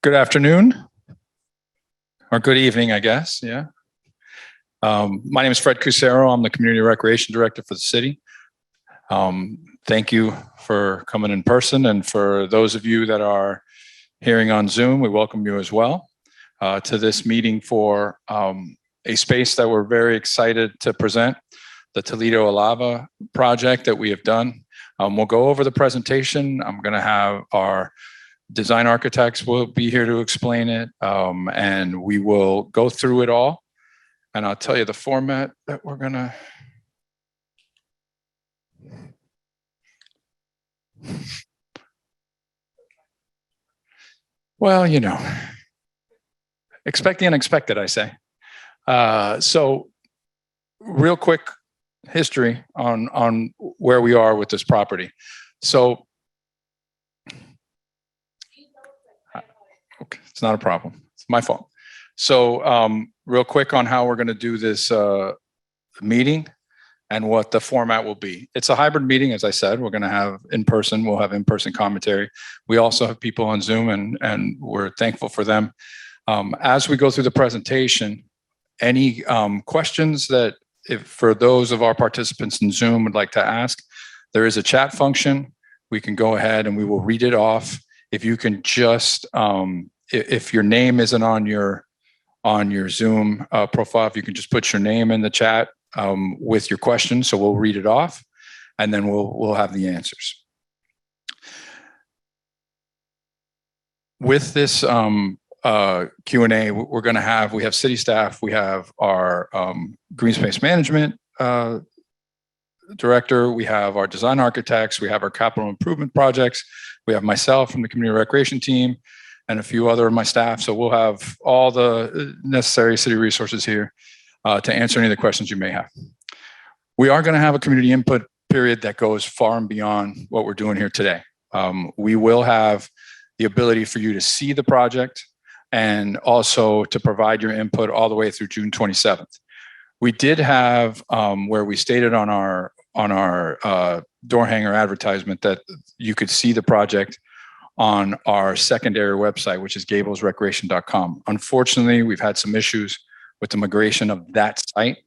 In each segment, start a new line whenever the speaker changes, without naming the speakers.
Good afternoon, or good evening, I guess. Yeah. My name is Fred Cusero. I'm the Community Recreation Director for the city. Thank you for coming in person, and for those of you that are hearing on Zoom, we welcome you as well to this meeting for a space that we're very excited to present, the Toledo Alava project that we have done. We'll go over the presentation. I'm going to have our design architects will be here to explain it, and we will go through it all. And I'll tell you the format that we're gonna. Well, you know, expect the unexpected, I say. So real quick history on where we are with this property. So okay, it's not a problem. It's my fault. So real quick on how we're going to do this meeting and what the format will be. It's a hybrid meeting, as I said. We're going to have in-person. We'll have in-person commentary. We also have people on Zoom, and we're thankful for them. As we go through the presentation, any questions that, if for those of our participants in Zoom would like to ask, there is a chat function. We can go ahead and we will read it off. If you can just, if your name isn't on your Zoom profile, if you can just put your name in the chat with your question, so we'll read it off, and then we'll have the answers. With this Q&A, we're going to have, we have city staff, we have our green space management director, we have our design architects, we have our capital improvement projects, we have myself from the community recreation team, and a few other of my staff. So we'll have all the necessary city resources here to answer any of the questions you may have. We are going to have a community input period that goes far and beyond what we're doing here today. We will have the ability for you to see the project and also to provide your input all the way through June 27th. We did have where we stated on our door hanger advertisement that you could see the project on our secondary website, which is gablesrecreation.com. Unfortunately, we've had some issues with the migration of that site.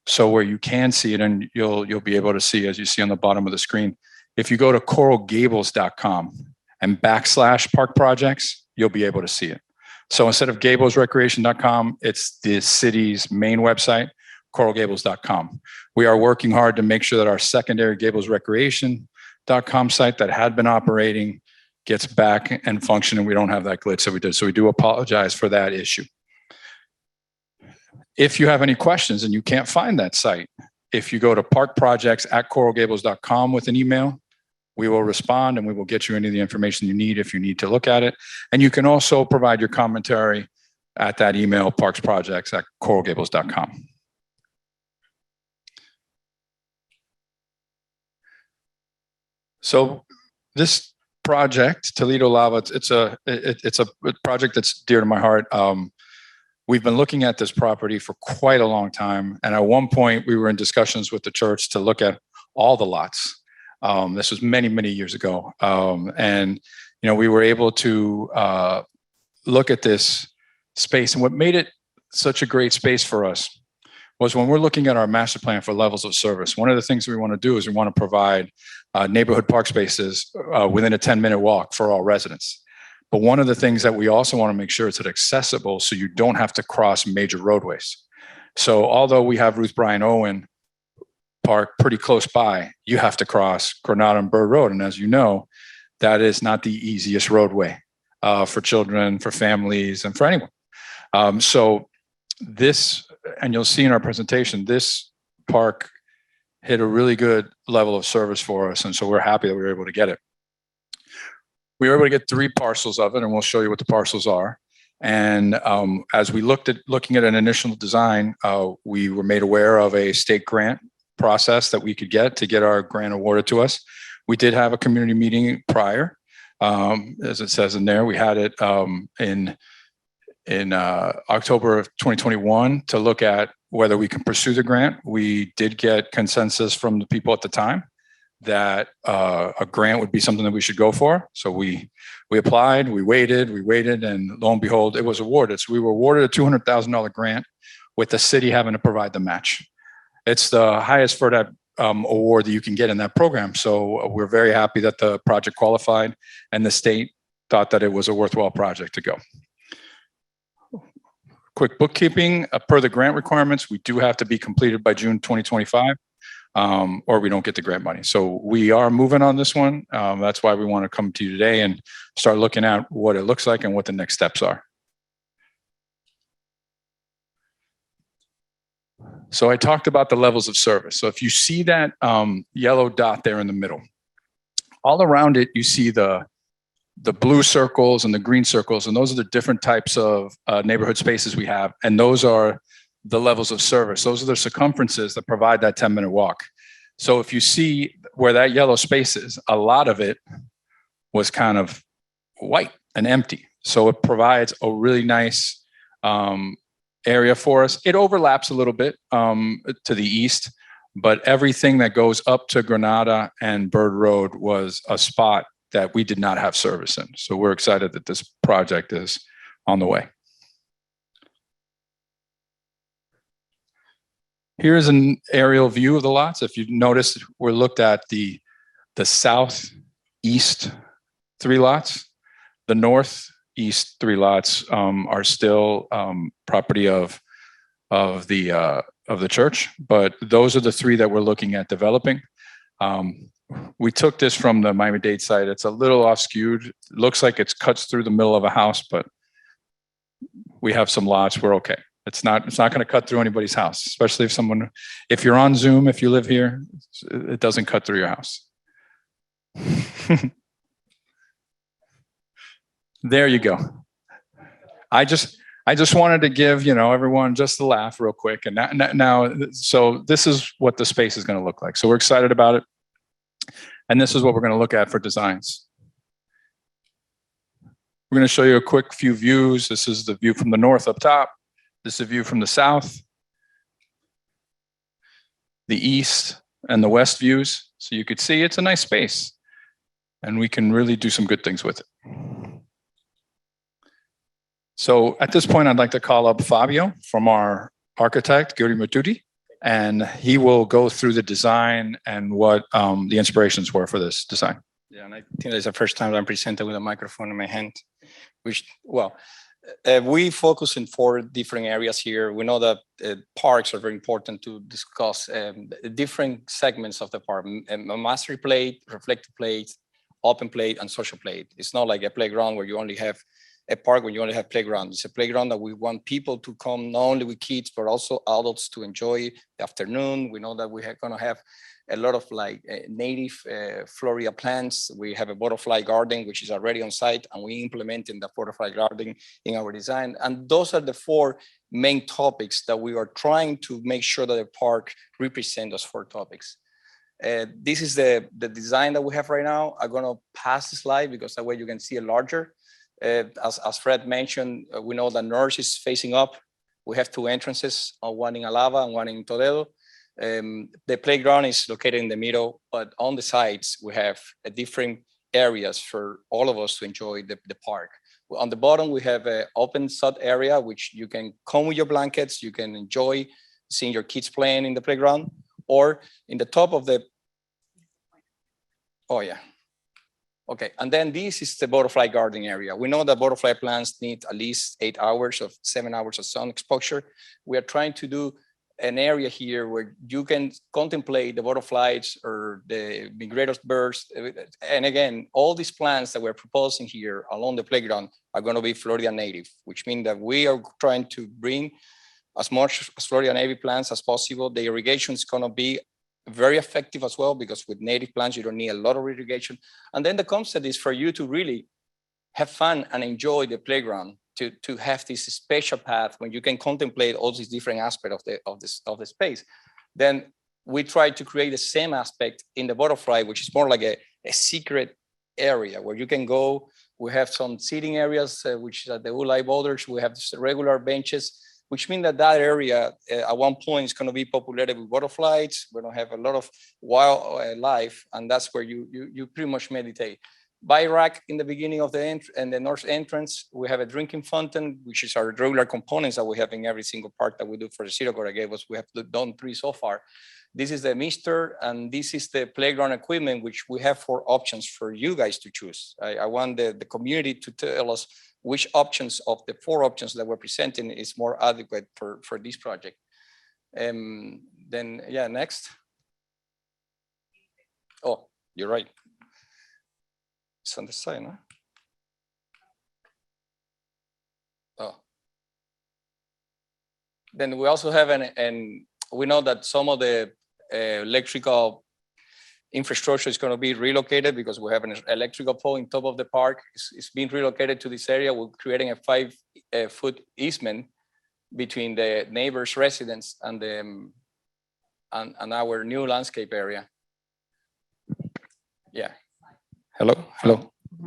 So where you can see it, and you'll be able to see, as you see on the bottom of the screen, if you go to coralgables.com and /park projects, you'll be able to see it. So instead of gablesrecreation.com, it's the city's main website, coralgables.com. We are working hard to make sure that our secondary gablesrecreation.com site that had been operating gets back and function, and we don't have that glitch that we did. So we do apologize for that issue. If you have any questions and you can't find that site, if you go to parkprojects@coralgables.com with an email, we will respond and we will get you any of the information you need if you need to look at it. And you can also provide your commentary at that email, parksprojects@coralgables.com. So this project, Toledo Alava, it's a project that's dear to my heart. We've been looking at this property for quite a long time, and at one point we were in discussions with the church to look at all the lots. This was many years ago, and you know, we were able to look at this space. And what made it such a great space for us was when we're looking at our master plan for levels of service. One of the things we want to do is we want to provide neighborhood park spaces within a 10-minute walk for all residents. But one of the things that we also want to make sure is that accessible, so you don't have to cross major roadways. So although we have Ruth Bryan Owen Park pretty close by, you have to cross Granada and Bird Road. And as you know, that is not the easiest roadway for children, for families, and for anyone. So this, and you'll see in our presentation, this park hit a really good level of service for us. And so we're happy that we were able to get it. We were able to get 3 parcels of it, and we'll show you what the parcels are. And as we looking at an initial design, we were made aware of a state grant process that we could get to get our grant awarded to us. We did have a community meeting prior, as it says in there. We had it in October of 2021 to look at whether we can pursue the grant. We did get consensus from the people at the time that a grant would be something that we should go for. So we applied, we waited, and lo and behold, it was awarded. So we were awarded a $200,000 grant with the city having to provide the match. It's the highest for that award that you can get in that program. So we're very happy that the project qualified and the state thought that it was a worthwhile project to go. Quick bookkeeping, per the grant requirements, we do have to be completed by June 2025. Or we don't get the grant money. So we are moving on this one. That's why we want to come to you today and start looking at what it looks like and what the next steps are. So I talked about the levels of service. So if you see that yellow dot there in the middle, all around it, you see the blue circles and the green circles, and those are the different types of neighborhood spaces we have. And those are the levels of service. Those are the circumferences that provide that 10-minute walk. So if you see where that yellow space is, a lot of it was kind of white and empty. So it provides a really nice area for us. It overlaps a little bit to the east, but everything that goes up to Granada and Bird Road was a spot that we did not have service in. So we're excited that this project is on the way. Here's an aerial view of the lots. If you've noticed, we're looked at the southeast 3 lots. The northeast 3 lots are still property of the church, but those are the 3 that we're looking at developing. We took this from the Miami-Dade site. It's a little off-skewed. It looks like it's cuts through the middle of a house, but we have some lots. We're okay. It's not going to cut through anybody's house, especially if you're on Zoom, if you live here, it doesn't cut through your house. There you go. I just wanted to give, everyone just a laugh real quick. And now, so this is what the space is going to look like. So we're excited about it. And this is what we're going to look at for designs. We're going to show you a quick few views. This is the view from the north up top. This is a view from the south, the east, and the west views. So you could see it's a nice space, and we can really do some good things with it. So at this point, I'd like to call up Fabio from our architect, Guri Matuti, and he will go through the design and what the inspirations were for this design.
Yeah, and I think it's the first time I'm presenting with a microphone in my hand, which, well, we focus in 4 different areas here. We know that parks are very important to discuss different segments of the park: mastery plate, reflective plate, open plate, and social plate. It's not like a playground where you only have a park when you only have playground. It's a playground that we want people to come, not only with kids, but also adults to enjoy the afternoon. We know that we are going to have a lot of native Florida plants. We have a butterfly garden, which is already on site, and we implementing the butterfly garden in our design. And those are the 4 main topics that we are trying to make sure that the park represent those 4 topics. This is the design that we have right now. I'm gonna pass the slide because that way you can see it larger. As Fred mentioned, we know that north is facing up. We have 2 entrances, one in Alava and one in Toledo. The playground is located in the middle, but on the sides, we have different areas for all of us to enjoy the park. On the bottom, we have an open sod area, which you can come with your blankets. You can enjoy seeing your kids playing in the playground, or in the top of the, oh yeah. Okay, and then this is the butterfly garden area. We know that butterfly plants need at least 7 hours of sun exposure. We are trying to do an area here where you can contemplate the butterflies or the migrator birds. And again, all these plants that we're proposing here along the playground are going to be Florida native, which means that we are trying to bring as much Florida native plants as possible. The irrigation is going to be very effective as well, because with native plants, you don't need a lot of irrigation. And then the concept is for you to really have fun and enjoy the playground, to have this special path when you can contemplate all these different aspects of the space. Then we try to create the same aspect in the butterfly, which is more like a secret area where you can go. We have some seating areas, which are the Ulai boulders. We have regular benches. which means that that area at one point is going to be populated with butterflies. We're going to have a lot of wildlife, and that's where you pretty much meditate. By rack in the beginning of the north entrance, we have a drinking fountain, which is our regular components that we have in every single park that we do for the City of Gables. We have done 3 so far. This is the mister, and this is the playground equipment, which we have 4 options for you guys to choose. I want the community to tell us which options of the 4 options that we're presenting is more adequate for this project. Then, yeah, next. Oh, you're right. It's on the side, no? Oh. Then we also have we know that some of the electrical infrastructure is going to be relocated because we have an electrical pole in top of the park. It's being relocated to this area. We're creating a 5-foot easement between the neighbors' residents and our new landscape area. Yeah. Hello.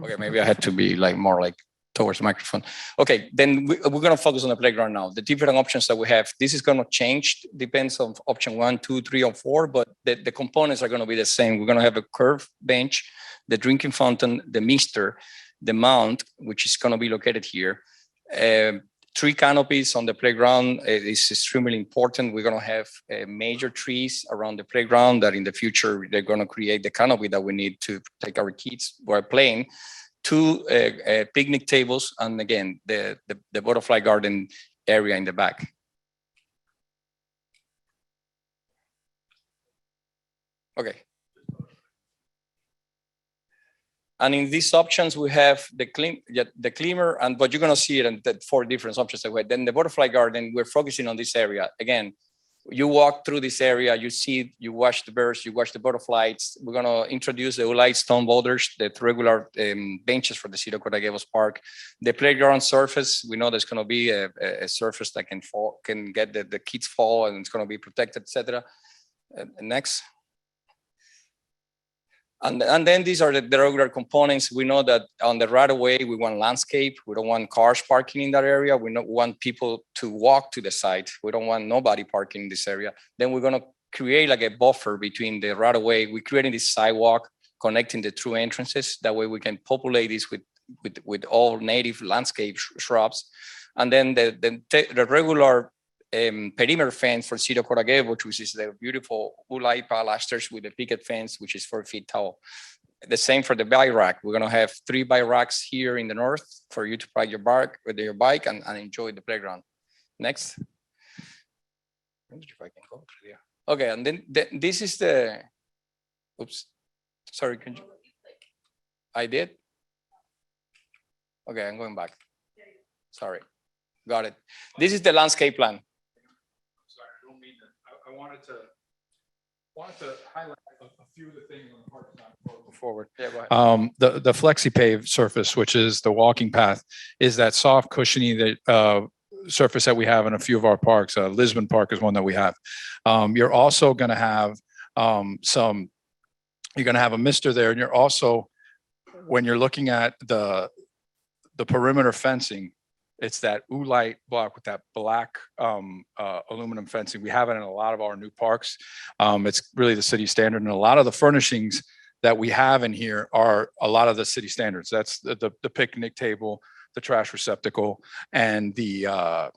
Okay, maybe I had to be more towards the microphone. Okay, then we're going to focus on the playground now. The different options that we have, this is going to change, depends on option 1, 2, 3, or 4, but the components are going to be the same. We're going to have a curved bench, the drinking fountain, the mister, the mount, which is going to be located here. 3 canopies on the playground is extremely important. We're going to have major trees around the playground that in the future, they're going to create the canopy that we need to take our kids while playing. 2 picnic tables, and again, the butterfly garden area in the back. Okay. And in these options, we have the cleaner, but you're going to see it in the 4 different options that we have. Then the butterfly garden, we're focusing on this area. Again, you walk through this area, you watch the birds, you watch the butterflies. We're going to introduce the Ulite stone boulders, the regular benches for the City of Gables Park. The playground surface, we know there's going to be a surface that can get the kids fall, and it's going to be protected, etc. Next. And then these are the regular components. We know that on the right of way, we want landscape. We don't want cars parking in that area. We don't want people to walk to the site. We don't want nobody parking in this area. Then we're going to create a buffer between the right of way. We're creating this sidewalk connecting the 2 entrances. That way we can populate this with all native landscape shrubs. And then the regular perimeter fence for City of Gables, which is the beautiful Ulite pilasters with the picket fence, which is 4 feet tall. The same for the bike rack. We're going to have 3 bike racks here in the north for you to ride your bike and enjoy the playground. Next. If I can go through there. Okay, and then this is the. Oops, sorry. Can you? I did. Okay, I'm going back. Sorry, got it. This is the landscape plan. I wanted to highlight a few of the things on the park forward. Yeah, go ahead. The flexi-pave surface, which is the walking path, is that soft, cushiony surface that we have in a few of our parks. Lisbon Park is one that we have. You're also going to have you're going to have a mister there, and you're also, when you're looking at the perimeter fencing, it's that Ulite block with that black aluminum fencing. We have it in a lot of our new parks. It's really the city standard, and a lot of the furnishings that we have in here are a lot of the city standards. That's the picnic table, the trash receptacle, and the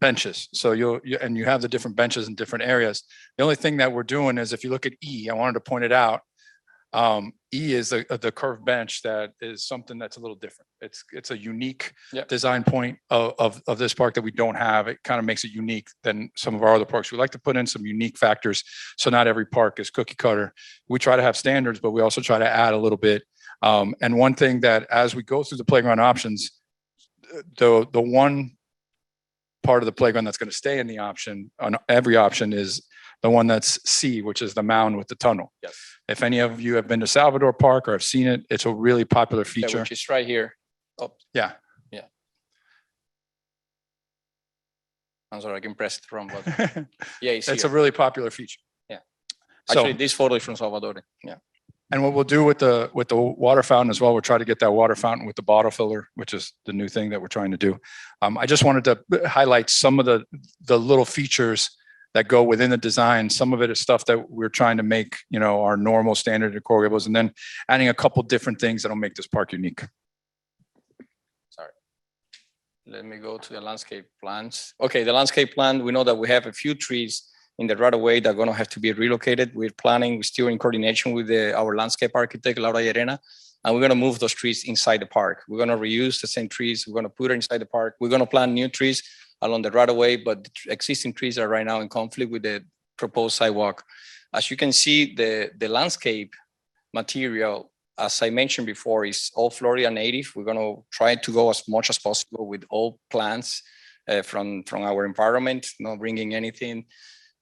benches. So you have the different benches in different areas. The only thing that we're doing is, if you look at E, I wanted to point it out. E is the curved bench. That is something that's a little different. It's a unique design point of this park that we don't have. It kind of makes it unique than some of our other parks. We like to put in some unique factors, so not every park is cookie cutter. We try to have standards, but we also try to add a little bit. And one thing that, as we go through the playground options, the one part of the playground that's going to stay in the option on every option is the one that's C, which is the mound with the tunnel. Yes.
If any of you have been to Salvador Park or have seen it, it's a really popular feature.
Which is right here. Oh,
yeah.
Yeah. I'm sorry, I can press it wrong button. Yeah,
it's a really popular feature.
Yeah. Actually, this photo is from Salvador. Yeah.
And what we'll do with the water fountain as well, we'll try to get that water fountain with the bottle filler, which is the new thing that we're trying to do. I just wanted to highlight some of the little features that go within the design. Some of it is stuff that we're trying to make, our normal standard decor Gables, and then adding a couple different things that'll make this park unique.
Sorry. Let me go to the landscape plans. Okay, the landscape plan, we know that we have a few trees in the right of way that are going to have to be relocated. We're still in coordination with our landscape architect, Laura Llerena, and we're going to move those trees inside the park. We're going to reuse the same trees. We're going to put it inside the park. We're going to plant new trees along the right of way, but the existing trees are right now in conflict with the proposed sidewalk. As you can see, the landscape material, as I mentioned before, is all Florida native. We're going to try to go as much as possible with all plants from our environment, not bringing anything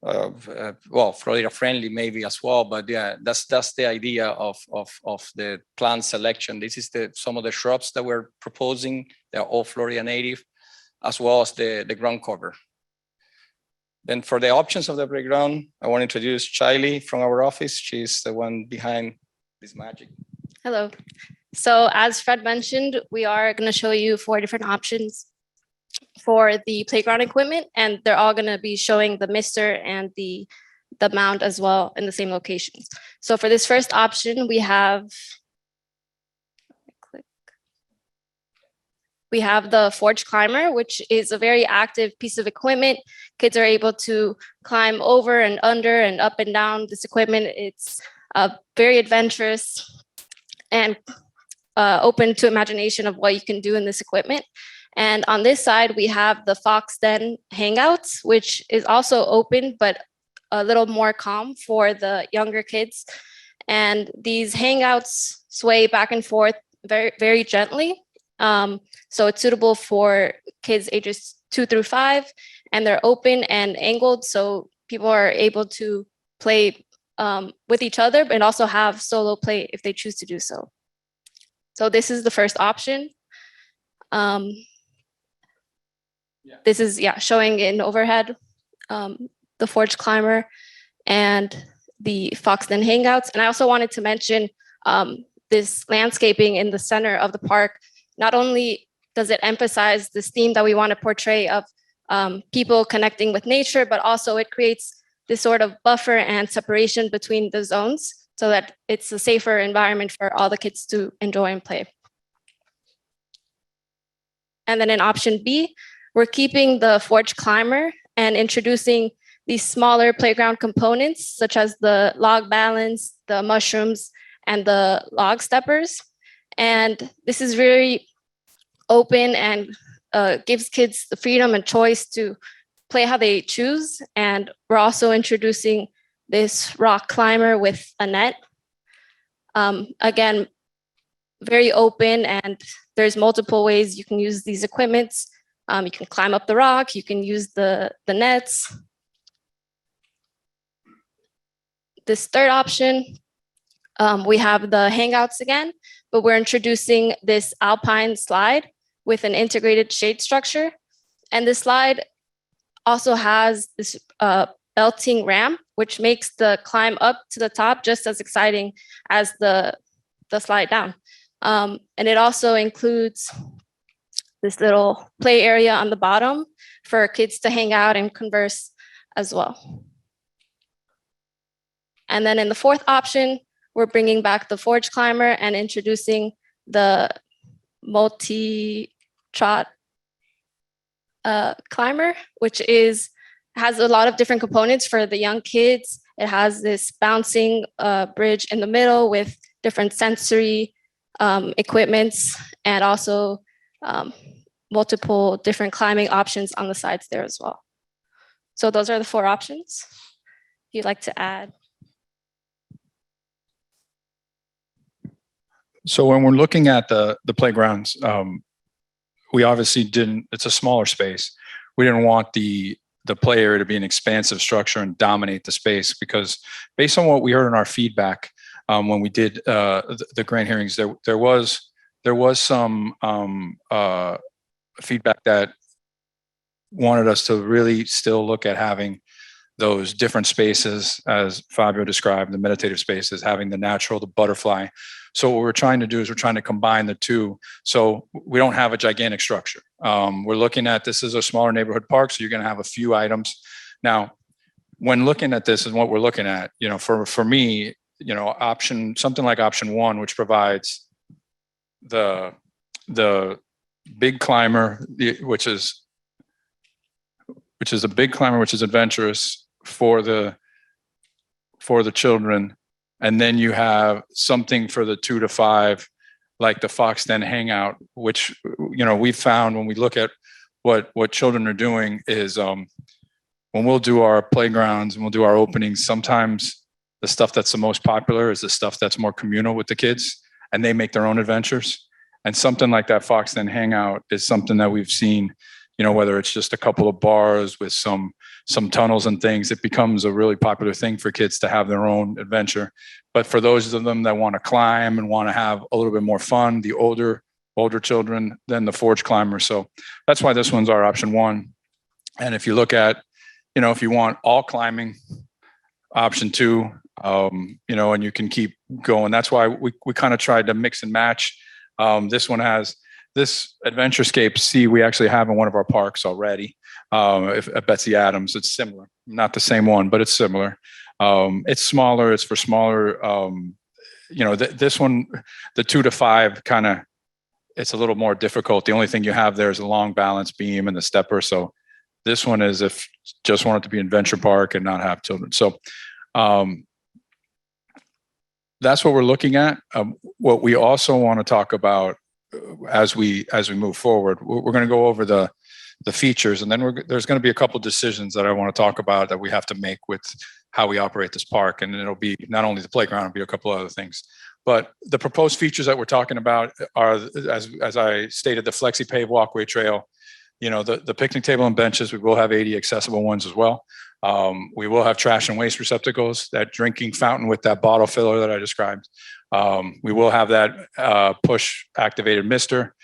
Florida friendly maybe as well, but yeah, that's the idea of the plant selection. This is some of the shrubs that we're proposing. They're all Florida native, as well as the ground cover. Then for the options of the playground, I want to introduce Charlie from our office. She's the one behind this magic.
Hello. So as Fred mentioned, we are going to show you 4 different options for the playground equipment, and they're all going to be showing the mister and the mound as well in the same locations. So for this first option, we have the Forge Climber, which is a very active piece of equipment. Kids are able to climb over and under and up and down this equipment. It's very adventurous and open to imagination of what you can do in this equipment. And on this side, we have the Fox Den Hangouts, which is also open, but a little more calm for the younger kids. And these hangouts sway back and forth very, very gently. So it's suitable for kids ages 2 through 5, and they're open and angled. So people are able to play with each other, but also have solo play if they choose to do so. So this is the first option. This is showing in overhead the Forge Climber and the Fox Den Hangouts. And I also wanted to mention this landscaping in the center of the park. Not only does it emphasize this theme that we want to portray of people connecting with nature, but also it creates this sort of buffer and separation between the zones so that it's a safer environment for all the kids to enjoy and play. And then in option B, we're keeping the Forge Climber and introducing these smaller playground components, such as the log balance, the mushrooms, and the log steppers. And this is very open and gives kids the freedom and choice to play how they choose. And we're also introducing this rock climber with a net. Again, very open, and there's multiple ways you can use these equipments. You can climb up the rock, you can use the nets. This third option, we have the hangouts again, but we're introducing this alpine slide with an integrated shade structure. And the slide also has this belting ramp, which makes the climb up to the top just as exciting as the slide down. And it also includes this little play area on the bottom for kids to hang out and converse as well. And then in the fourth option, we're bringing back the Forge Climber and introducing the multi-trot climber, which has a lot of different components for the young kids. It has this bouncing bridge in the middle with different sensory equipments, and also multiple different climbing options on the sides there as well. So those are the 4 options. If you'd like to add.
So when we're looking at the playgrounds, we obviously didn't, it's a smaller space. We didn't want the play area to be an expansive structure and dominate the space, because based on what we heard in our feedback when we did the grant hearings, there was some feedback that wanted us to really still look at having those different spaces, as Fabio described, the meditative spaces, having the natural, the butterfly. So what we're trying to do is we're trying to combine the two. So we don't have a gigantic structure. We're looking at, this is a smaller neighborhood park, so you're going to have a few items. Now, when looking at this and what we're looking at, for me, something like option one, which provides the big climber, which is a big climber, which is adventurous for the children. And then you have something for the 2 to 5, like the Fox Den Hangout, which, we found when we look at what children are doing is when we'll do our playgrounds and we'll do our openings, sometimes the stuff that's the most popular is the stuff that's more communal with the kids, and they make their own adventures. And something like that Fox Den Hangout is something that we've seen, whether it's just a couple of bars with some tunnels and things, it becomes a really popular thing for kids to have their own adventure. But for those of them that want to climb and want to have a little bit more fun, the older children, then the forge climber. So that's why this one's our option one. And if you look at, if you want all climbing, option two, and you can keep going. That's why we kind of tried to mix and match. This one has this Adventurescape C we actually have in one of our parks already. At Betsy Adams, it's similar, not the same one, but it's similar. It's smaller. It's for smaller. This one, the 2 to 5, kind of, it's a little more difficult. The only thing you have there is a long balance beam and the stepper. So this one is if just want it to be an adventure park and not have children. So that's what we're looking at. What we also want to talk about as we move forward, we're going to go over the features, and then there's going to be a couple decisions that I want to talk about that we have to make with how we operate this park. And it'll be not only the playground, it'll be a couple other things. But the proposed features that we're talking about are, as I stated, the flexi pave walkway trail, the picnic table and benches. We will have ADA accessible ones as well. We will have trash and waste receptacles, that drinking fountain with that bottle filler that I described. We will have that push activated mister.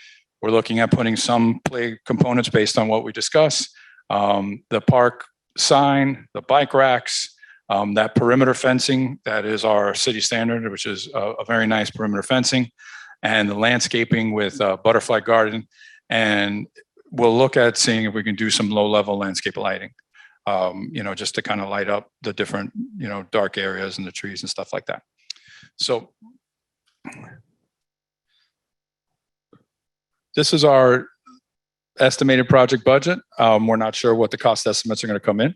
We're looking at putting some play components based on what we discuss. The park sign, the bike racks, that perimeter fencing, that is our city standard, which is a very nice perimeter fencing, and the landscaping with butterfly garden. And we'll look at seeing if we can do some low-level landscape lighting, just to kind of light up the different, dark areas and the trees and stuff like that. So this is our estimated project budget. We're not sure what the cost estimates are going to come in.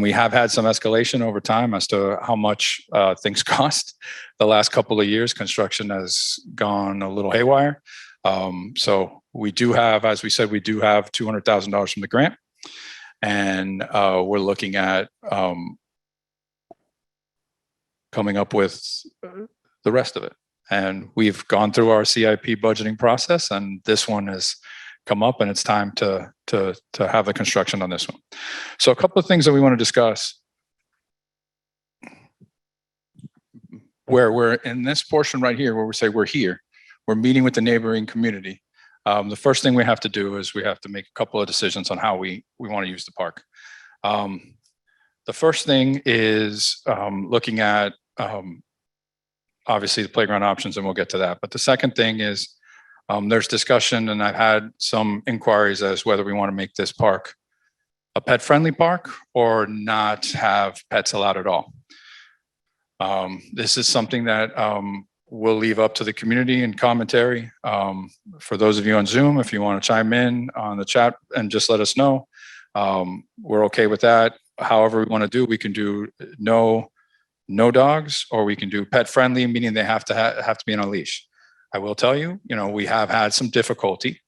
We have had some escalation over time as to how much things cost. The last couple of years, construction has gone a little haywire. So we do have, as we said, we do have $200,000 from the grant. And we're looking at coming up with the rest of it. And we've gone through our CIP budgeting process, and this one has come up, and it's time to have the construction on this one. So a couple of things that we want to discuss. Where we're in this portion right here, where we say we're here, we're meeting with the neighboring community. The first thing we have to do is we have to make a couple of decisions on how we want to use the park. The first thing is looking at obviously the playground options, and we'll get to that. But the second thing is there's discussion, and I've had some inquiries as whether we want to make this park a pet-friendly park or not have pets allowed at all. This is something that we'll leave up to the community and commentary. For those of you on Zoom, if you want to chime in on the chat and just let us know, we're okay with that. However we want to do, we can do no dogs, or we can do pet friendly, meaning they have to be on a leash. I will tell you, we have had some difficulty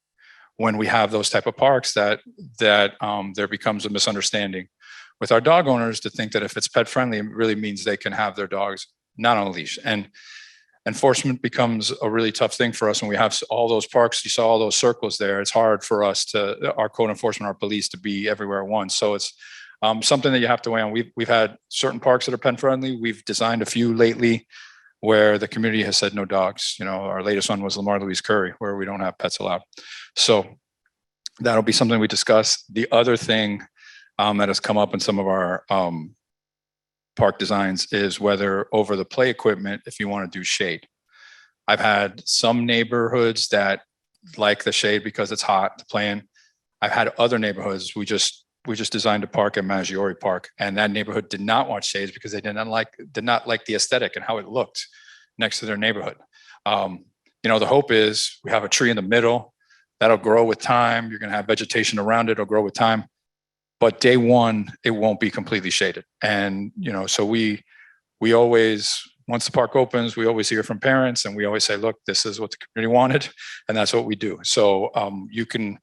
when we have those type of parks that there becomes a misunderstanding with our dog owners to think that if it's pet friendly, it really means they can have their dogs not on a leash. And enforcement becomes a really tough thing for us when we have all those parks. You saw all those circles there. It's hard for us our code enforcement, our police, to be everywhere at once. So it's something that you have to weigh on. We've had certain parks that are pet friendly. We've designed a few lately where the community has said no dogs. Our latest one was Lamar Louise Curry, where we don't have pets allowed. So that'll be something we discuss. The other thing that has come up in some of our park designs is whether over the play equipment, if you want to do shade. I've had some neighborhoods that like the shade because it's hot to play in. I've had other neighborhoods, we just designed a park at Maggiore Park, and that neighborhood did not want shades because they did not like the aesthetic and how it looked next to their neighborhood. The hope is we have a tree in the middle that'll grow with time. You're going to have vegetation around it. It'll grow with time. But day one, it won't be completely shaded. And, so we always, once the park opens, we always hear from parents and we always say, look, this is what the community wanted. And that's what we do. So you can,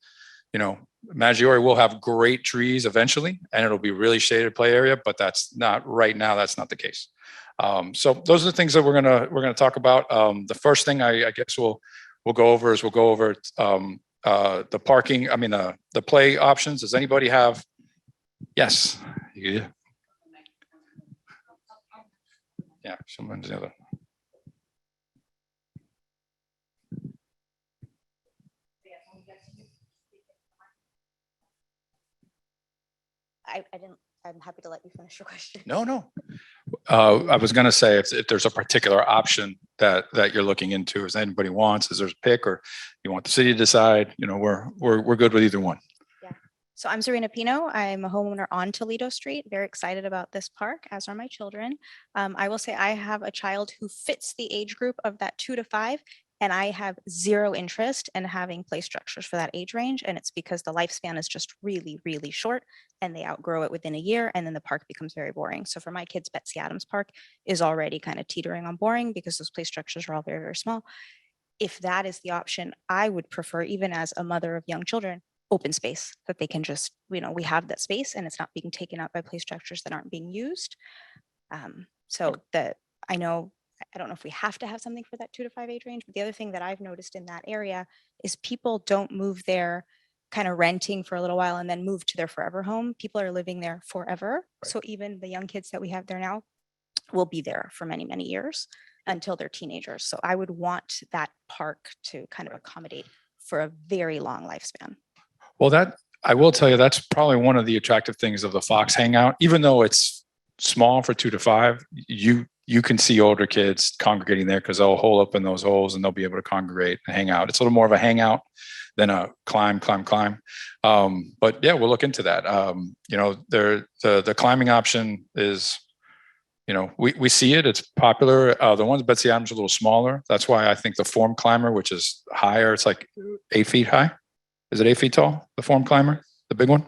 Maggiore will have great trees eventually, and it'll be really shaded play area, but that's not right now. That's not the case. So those are the things that we're gonna talk about. The first thing I guess we'll go over the parking. I mean the play options. Does anybody have? Yes. Yeah. Someone's the other.
I'm happy to let you finish your question.
No. I was going to say if there's a particular option that you're looking into, as anybody wants, is there a pick, or you want the city to decide? We're good with either one.
Yeah. So I'm Serena Pino. I'm a homeowner on Toledo Street. Very excited about this park, as are my children. I will say I have a child who fits the age group of that 2 to 5. And I have zero interest in having play structures for that age range. And it's because the lifespan is just really, really short and they outgrow it within a year. And then the park becomes very boring. So for my kids, Betsy Adams Park is already kind of teetering on boring because those play structures are all very, very small. If that is the option, I would prefer, even as a mother of young children, open space that they can just, we have that space and it's not being taken up by play structures that aren't being used. I don't know if we have to have something for that 2 to 5 age range, but the other thing that I've noticed in that area is people don't move there kind of renting for a little while and then move to their forever home. People are living there forever. Right. So even the young kids that we have there now will be there for many, many years until they're teenagers. So I would want that park to kind of accommodate for a very long lifespan.
Well, I will tell you, that's probably one of the attractive things of the Fox Hangout. Even though it's small for 2 to 5, you can see older kids congregating there because they'll hole up in those holes and they'll be able to congregate and hang out. It's a little more of a hangout than a climb. But yeah, we'll look into that. The climbing option is, we see it. It's popular. The ones Betsy Adams are a little smaller. That's why I think the form climber, which is higher, it's like 8 feet high. Is it 8 feet tall? The form climber, the big one.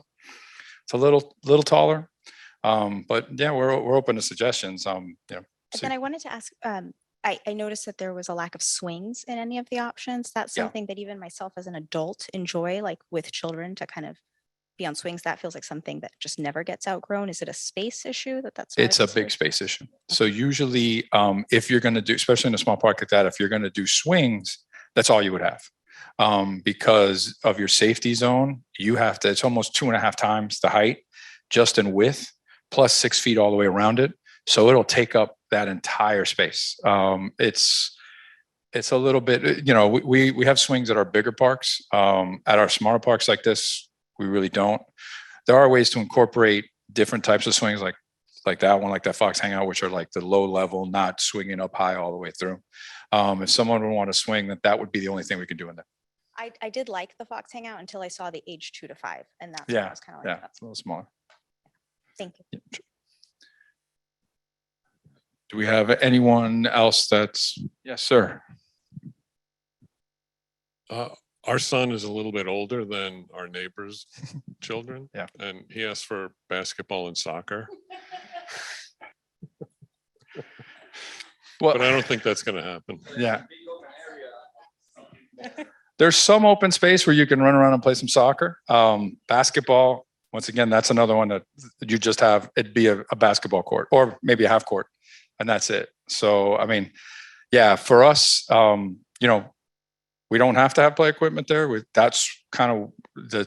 It's a little taller. But yeah, we're open to suggestions.
And then I wanted to ask, I noticed that there was a lack of swings in any of the options. That's something that even myself as an adult enjoy, like with children, to kind of be on swings. That feels like something that just never gets outgrown. Is it a space issue
It's a big space issue. Okay. So usually if you're going to do, especially in a small park like that, if you're going to do swings, that's all you would have. Because of your safety zone, it's almost 2.5 times the height just in width, plus 6 feet all the way around it. So it'll take up that entire space. It's a little bit, we have swings at our bigger parks. At our smaller parks like this, we really don't. There are ways to incorporate different types of swings like that one, like that Fox Hangout, which are like the low level, not swinging up high all the way through. If someone would want to swing, that would be the only thing we could do in there.
I did like the Fox Hangout until I saw the age 2 to 5. And that's
when
I was kind of like,
it's a little smaller.
Thank you.
Yeah. Do we have anyone else that's, yes, sir.
Our son is a little bit older than our neighbors' children.
Yeah.
And he asked for basketball and soccer.
Well,
but I don't think that's going to happen.
Yeah. There's some open space where you can run around and play some soccer. Basketball, once again, that's another one that you just have, it'd be a basketball court or maybe a half court. And that's it. So, I mean, yeah, for us, we don't have to have play equipment there. That's kind of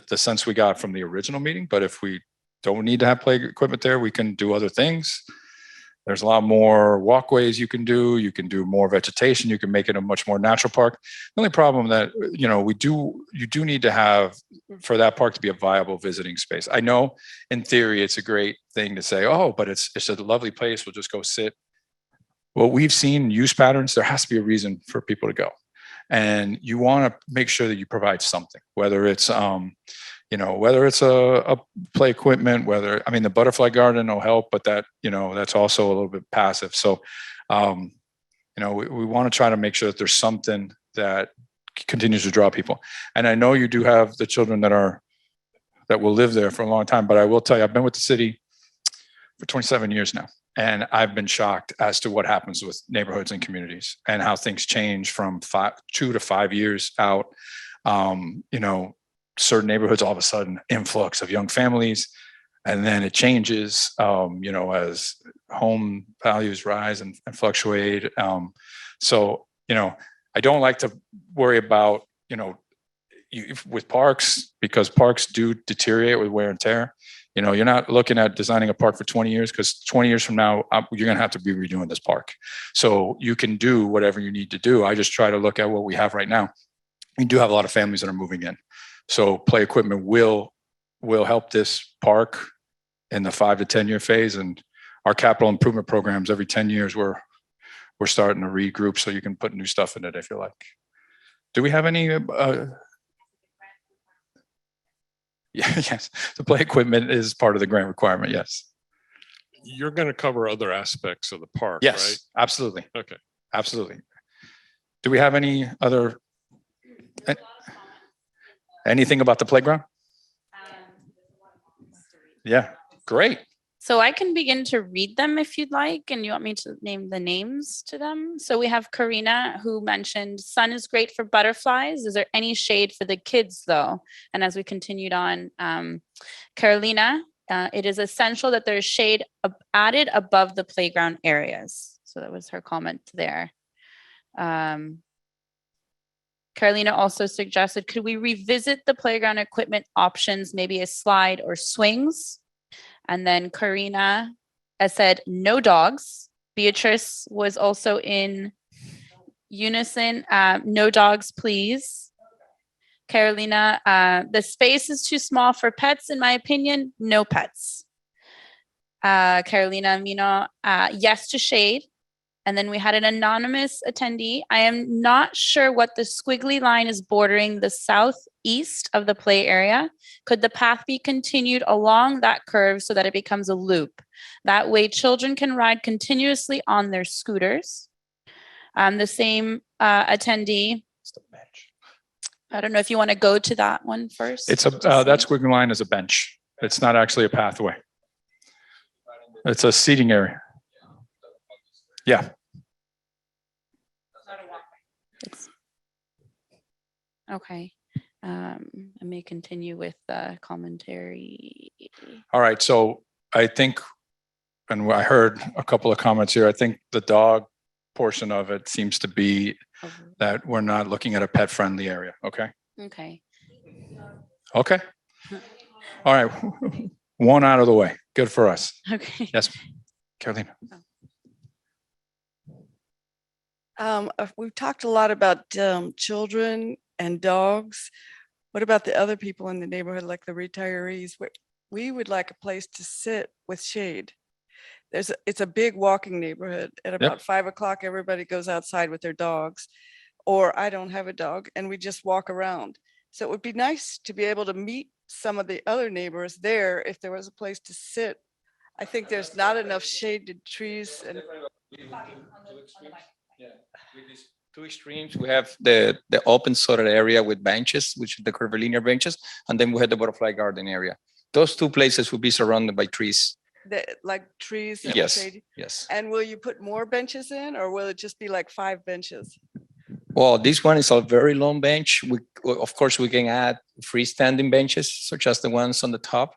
the sense we got from the original meeting. But if we don't need to have play equipment there, we can do other things. There's a lot more walkways you can do. You can do more vegetation. You can make it a much more natural park. The only problem that, you do need to have for that park to be a viable visiting space. I know in theory, it's a great thing to say, oh, but it's a lovely place. We'll just go sit. What we've seen use patterns, there has to be a reason for people to go. And you want to make sure that you provide something, whether it's, whether it's a play equipment, the butterfly garden will help, but that's also a little bit passive. So, we want to try to make sure that there's something that continues to draw people. And I know you do have the children that will live there for a long time, but I will tell you, I've been with the city for 27 years now. And I've been shocked as to what happens with neighborhoods and communities and how things change from 2 to 5 years out. Certain neighborhoods, all of a sudden, influx of young families, and then it changes, as home values rise and fluctuate. I don't like to worry about, with parks, because parks do deteriorate with wear and tear. You're not looking at designing a park for 20 years, because 20 years from now, you're going to have to be redoing this park. So you can do whatever you need to do. I just try to look at what we have right now. We do have a lot of families that are moving in. So play equipment will help this park in the 5 to 10 year phase. And our capital improvement programs, every 10 years, we're starting to regroup so you can put new stuff in it if you like. Do we have any? Yes, the play equipment is part of the grant requirement. Yes.
You're going to cover other aspects of the park,
Yes,
right?
absolutely.
Okay.
Absolutely. Do we have any other? Anything about the playground? Yeah, great.
So I can begin to read them if you'd like, and you want me to name the names to them. So we have Karina, who mentioned sun is great for butterflies. Is there any shade for the kids though? And as we continued on, Carolina, it is essential that there's shade added above the playground areas. So that was her comment there. Carolina also suggested, could we revisit the playground equipment options, maybe a slide or swings? And then Karina has said, no dogs. Beatrice was also in unison, no dogs, please. Carolina, the space is too small for pets, in my opinion, no pets. Carolina Mino, yes to shade. And then we had an anonymous attendee. I am not sure what the squiggly line is bordering the southeast of the play area. Could the path be continued along that curve so that it becomes a loop? That way children can ride continuously on their scooters. The same attendee. I don't know if you want to go to that one first.
It's that squiggly line is a bench. It's not actually a pathway. It's a seating area. Yeah.
Okay. I may continue with the commentary.
All right. So I think, and I heard a couple of comments here, I think the dog portion of it seems to be that we're not looking at a pet friendly area. Okay.
Okay.
Okay. All right. One out of the way. Good for us.
Okay.
Yes. Carolina.
We've talked a lot about children and dogs. What about the other people in the neighborhood, like the retirees? We would like a place to sit with shade. It's a big walking neighborhood. At about 5 o'clock, everybody goes outside with their dogs, or I don't have a dog, and we just walk around. So it would be nice to be able to meet some of the other neighbors there if there was a place to sit. I think there's not enough shaded trees and
with these two extremes, we have the open sorted area with benches, which are the curvilinear benches, and then we have the butterfly garden area. Those two places will be surrounded by trees.
like trees and
Yes,
shady.
yes.
And will you put more benches in, or will it just be like 5 benches?
Well, this one is a very long bench. Of course, we can add freestanding benches, such as the ones on the top.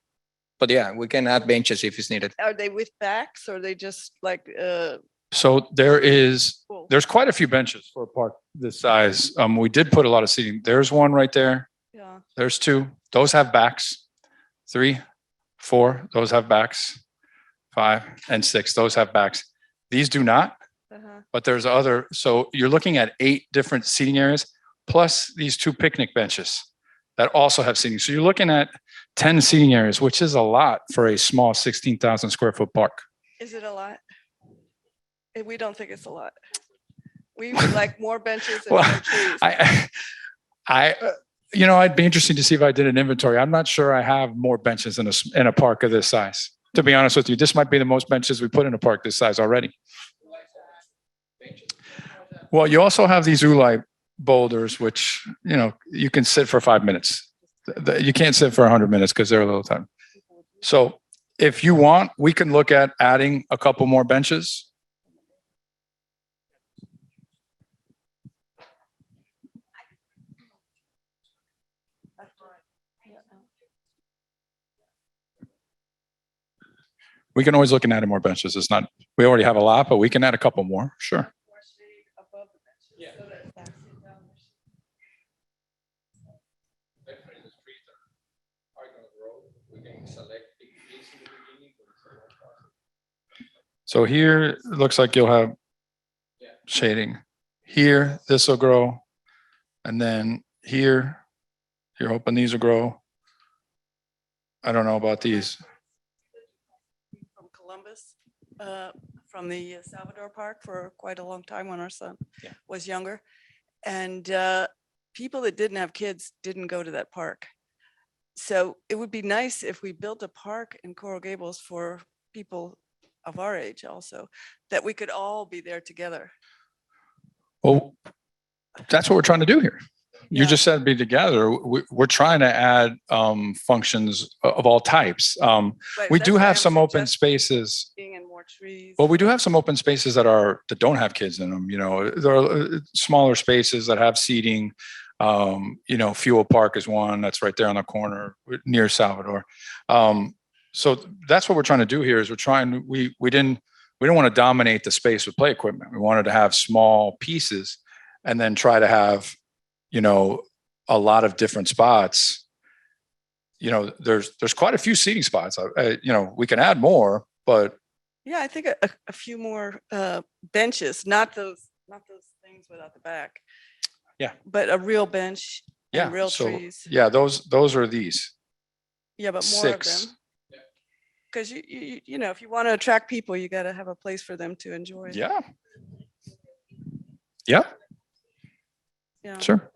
But yeah, we can add benches if it's needed.
Are they with backs, or are they just like
So there's quite a few benches for a park this size. We did put a lot of seating. There's one right there.
yeah.
There's 2. Those have backs. 3, 4. Those have backs. 5 and 6. Those have backs. These do not. But there's other. So you're looking at 8 different seating areas plus these 2 picnic benches. that also have seating. So you're looking at 10 seating areas, which is a lot for a small 16,000 square foot park.
Is it a lot? We don't think it's a lot. We would like more benches and
Well,
more trees.
I'd be interested to see if I did an inventory. I'm not sure I have more benches in a park of this size. To be honest with you, this might be the most benches we put in a park this size already. Well, you also have these Ulai boulders, which, you can sit for 5 minutes. You can't sit for 100 minutes because they're a little time. So if you want, we can look at adding a couple more benches. We can always look at adding more benches. It's not, we already have a lot, but we can add a couple more. Sure. So here, it looks like you'll have shading. Here, this will grow. And then here, you're hoping these will grow. I don't know about these.
From Columbus, from the Salvador Park for quite a long time when our son was younger. And people that didn't have kids didn't go to that park. So it would be nice if we built a park in Coral Gables for people of our age also, that we could all be there together.
Well, that's what we're trying to do here. You
Yeah.
just said be together. We're trying to add functions of all types.
But
We
that's
do
why
have
I'm
some open
suggesting
spaces.
being in more trees.
Well, we do have some open spaces that don't have kids in them. There are smaller spaces that have seating. Fuel Park is one that's right there on the corner near Salvador. So that's what we're trying to do here. Is we didn't want to dominate the space with play equipment. We wanted to have small pieces, and then try to have, a lot of different spots. There's quite a few seating spots. We can add more, but
Yeah, I think a few more benches, not those things without the back.
Yeah.
But a real bench
yeah,
and real
so
trees.
yeah, those are these.
Yeah, but more of
6.
them. Because if you want to attract people, you got to have a place for them to enjoy.
Yeah. Yeah,
Yeah.
sure.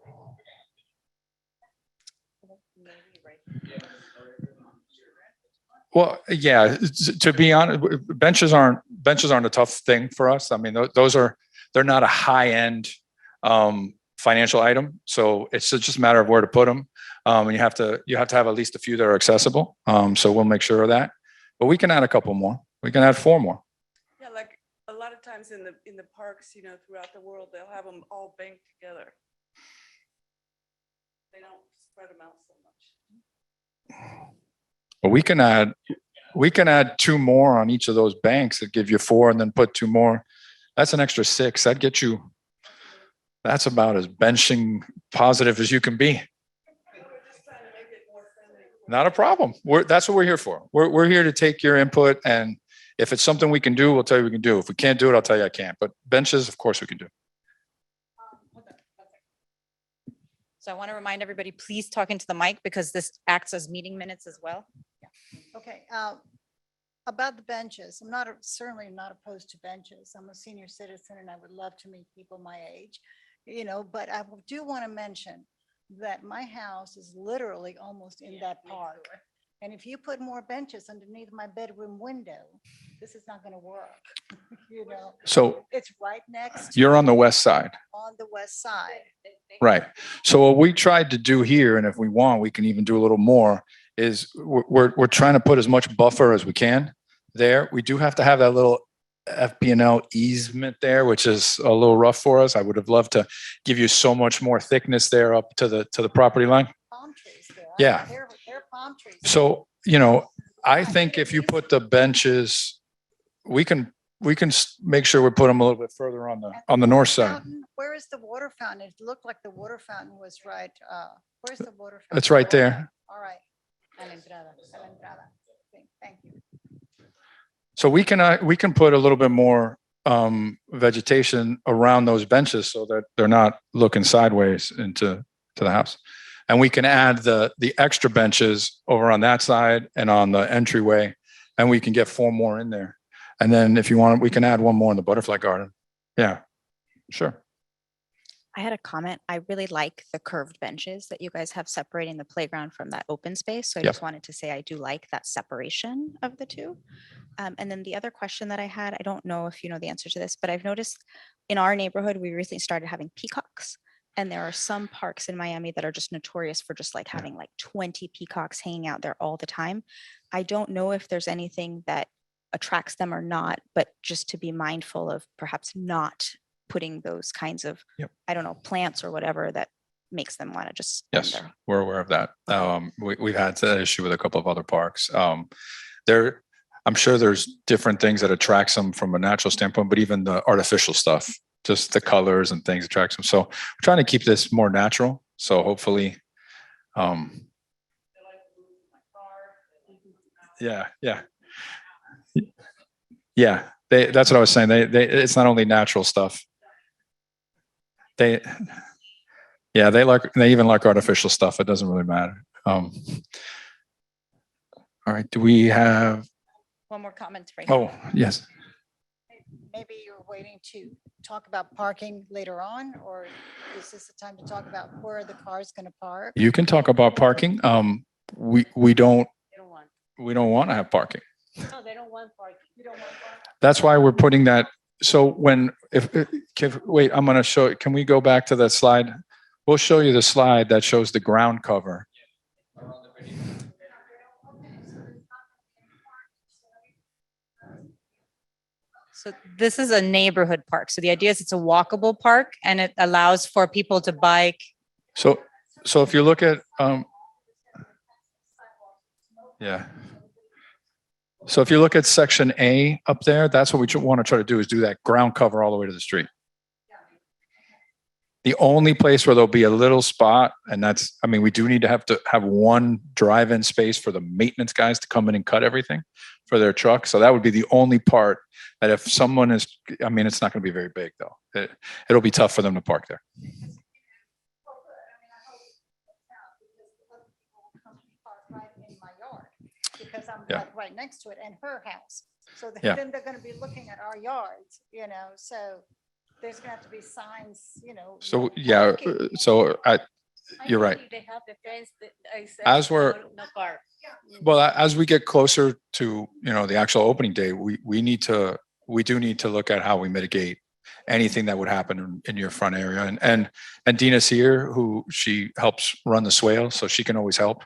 Well, yeah, to be honest, benches aren't a tough thing for us. I mean, they're not a high end financial item. So it's just a matter of where to put them. And you have to have at least a few that are accessible. So we'll make sure of that. But we can add a couple more. We can add 4 more.
Yeah, like a lot of times in the parks, throughout the world, they'll have them all banked together. They don't spread them out so much.
But we can add 2 more on each of those banks that give you 4, and then put 2 more. That's an extra 6. That'd get you. That's about as benching positive as you can be. Not a problem. That's what we're here for. We're here to take your input, and if it's something we can do, we'll tell you we can do. If we can't do it, I'll tell you I can't. But benches, of course, we can do.
So I want to remind everybody, please talk into the mic because this acts as meeting minutes as well.
Okay, about the benches, I'm certainly not opposed to benches. I'm a senior citizen and I would love to meet people my age, but I do want to mention that my house is literally almost in that park. And if you put more benches underneath my bedroom window, this is not going to work.
So
It's right next
you're on the west side.
on the west side.
Right. So what we tried to do here, and if we want, we can even do a little more, is we're trying to put as much buffer as we can there. We do have to have that little FP&L easement there, which is a little rough for us. I would have loved to give you so much more thickness there up to the property line.
Palm trees there.
Yeah.
They're palm trees.
So, I think if you put the benches, we can make sure we put them a little bit further on the north side.
Fountain, where is the water fountain? It looked like the water fountain was right. Where's the water fountain?
It's right there.
All right. A la entrada. Thank you.
So we can put a little bit more vegetation around those benches so that they're not looking sideways into the house. And we can add the extra benches over on that side and on the entryway, and we can get 4 more in there. And then if you want, we can add 1 more in the butterfly garden. Yeah, sure.
I had a comment. I really like the curved benches that you guys have separating the playground from that open space. So I
Yep.
just wanted to say I do like that separation of the two. And then the other question that I had, I don't know if you know the answer to this, but I've noticed in our neighborhood, we recently started having peacocks. And there are some parks in Miami that are just notorious for just like having like 20 peacocks hanging out there all the time. I don't know if there's anything that attracts them or not, but just to be mindful of perhaps not putting those kinds of,
Yep.
I don't know, plants or whatever that makes them want to just stand
Yes,
there.
we're aware of that. We've had that issue with a couple of other parks. I'm sure there's different things that attracts them from a natural standpoint, but even the artificial stuff, just the colors and things attracts them. So we're trying to keep this more natural. So hopefully, yeah. That's what I was saying. It's not only natural stuff. They even like artificial stuff. It doesn't really matter. All right. Do we have?
One more comment right here.
Oh, yes.
Maybe you're waiting to talk about parking later on, or is this the time to talk about where the car is going to park?
You can talk about parking. We don't want to have parking.
No, they don't want parking. You don't want parking?
That's why we're putting that. So wait, I'm going to show. Can we go back to that slide? We'll show you the slide that shows the ground cover.
So this is a neighborhood park. So the idea is it's a walkable park and it allows for people to bike.
So if you look at, yeah. So if you look at section A up there, that's what we want to try to do, is do that ground cover all the way to the street. The only place where there'll be a little spot, and that's, I mean, we do need to have one drive-in space for the maintenance guys to come in and cut everything for their truck. So that would be the only part that if someone is, I mean, it's not going to be very big though. It'll be tough for them to park there.
Because I'm
Yeah.
like right next to it and her house. So
Yeah.
then they're going to be looking at our yards, so there's going to have to be signs,
So
no
yeah,
parking.
so you're right.
They have the fence that I said.
As we're-
No car.
Well, as we get closer to, the actual opening day, we do need to look at how we mitigate anything that would happen in your front area. And Dina's here, who she helps run the swale, so she can always help.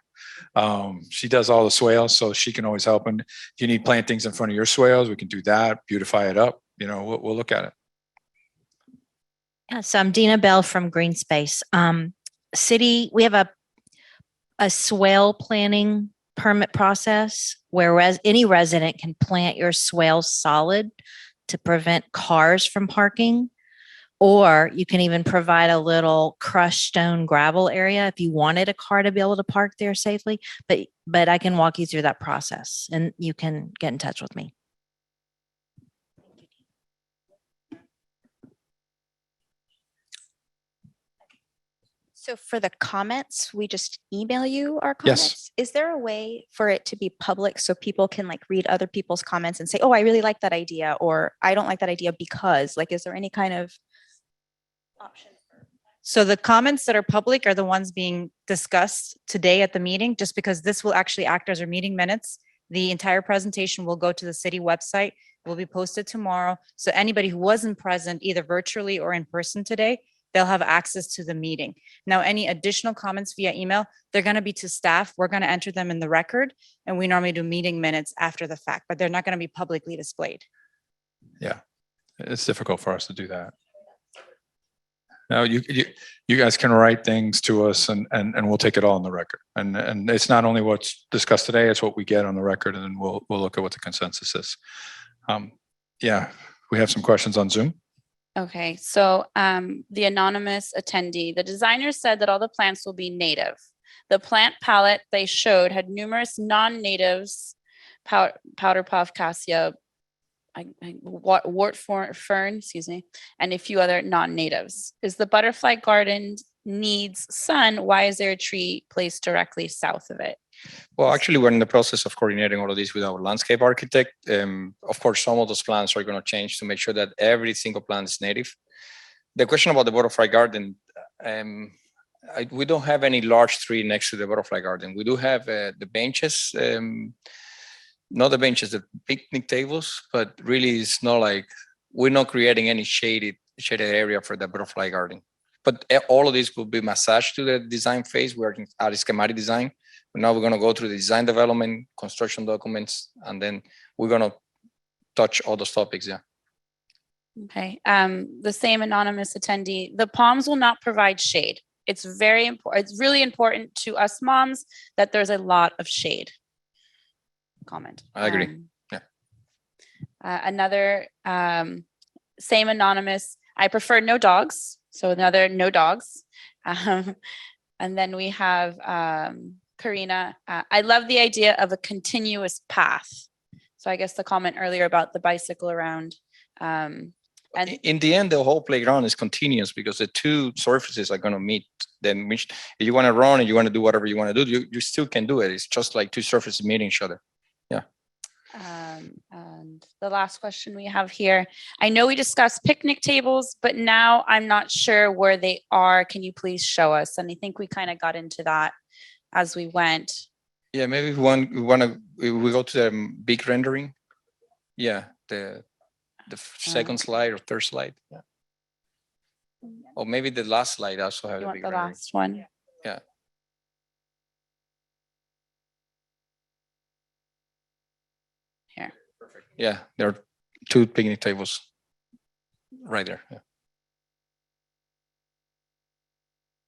She does all the swales, so she can always help. And if you need plantings in front of your swales, we can do that, beautify it up. We'll look at it.
Yeah, so I'm Dina Bell from Green Space. We have a swale planning permit process where any resident can plant your swale solid to prevent cars from parking. Or you can even provide a little crushed stone gravel area if you wanted a car to be able to park there safely. But I can walk you through that process and you can get in touch with me.
So for the comments, we just email you our
Yes.
comments. Is there a way for it to be public so people can like read other people's comments and say, oh, I really like that idea, or I don't like that idea because, like, is there any kind of option?
So the comments that are public are the ones being discussed today at the meeting, just because this will actually act as our meeting minutes. The entire presentation will go to the city website, will be posted tomorrow. So anybody who wasn't present either virtually or in person today, they'll have access to the meeting. Now, any additional comments via email, they're going to be to staff. We're going to enter them in the record, and we normally do meeting minutes after the fact, but they're not going to be publicly displayed.
Yeah, it's difficult for us to do that. Now, you guys can write things to us, and we'll take it all on the record. And it's not only what's discussed today; it's what we get on the record, and then we'll look at what the consensus is. Yeah, we have some questions on Zoom.
Okay, so the anonymous attendee, the designer said that all the plants will be native. The plant palette they showed had numerous non-natives, powder puff, cassia, wart fern, and a few other non-natives. Is the butterfly garden needs sun, why is there a tree placed directly south of it?
Well, actually, we're in the process of coordinating all of this with our landscape architect. Of course, some of those plants are going to change to make sure that every single plant is native. The question about the butterfly garden, we don't have any large tree next to the butterfly garden. We do have the benches, not the benches, the picnic tables, but really it's not like we're not creating any shaded area for the butterfly garden. But all of this will be massaged to the design phase. We're at schematic design. Now we're going to go through the design development, construction documents, and then we're going to touch all those topics. Yeah.
Okay. The same anonymous attendee, the palms will not provide shade. It's very important. It's really important to us moms that there's a lot of shade. Comment.
I agree. Yeah.
Another same anonymous. I prefer no dogs. So another no dogs. And then we have Karina. I love the idea of a continuous path. So I guess the comment earlier about the bicycle around. And
in the end, the whole playground is continuous because the two surfaces are going to meet. Then if you want to run and you want to do whatever you want to do, you still can do it. It's just like two surfaces meeting each other. Yeah.
And the last question we have here, I know we discussed picnic tables, but now I'm not sure where they are. Can you please show us? And I think we kind of got into that as we went.
Yeah, maybe we go to the big rendering. Yeah, the second slide or third slide. Yeah. Or maybe the last slide also have
You
the
want
big
the
rendering.
last one?
Yeah.
Here.
Yeah, there are two picnic tables right there. Yeah.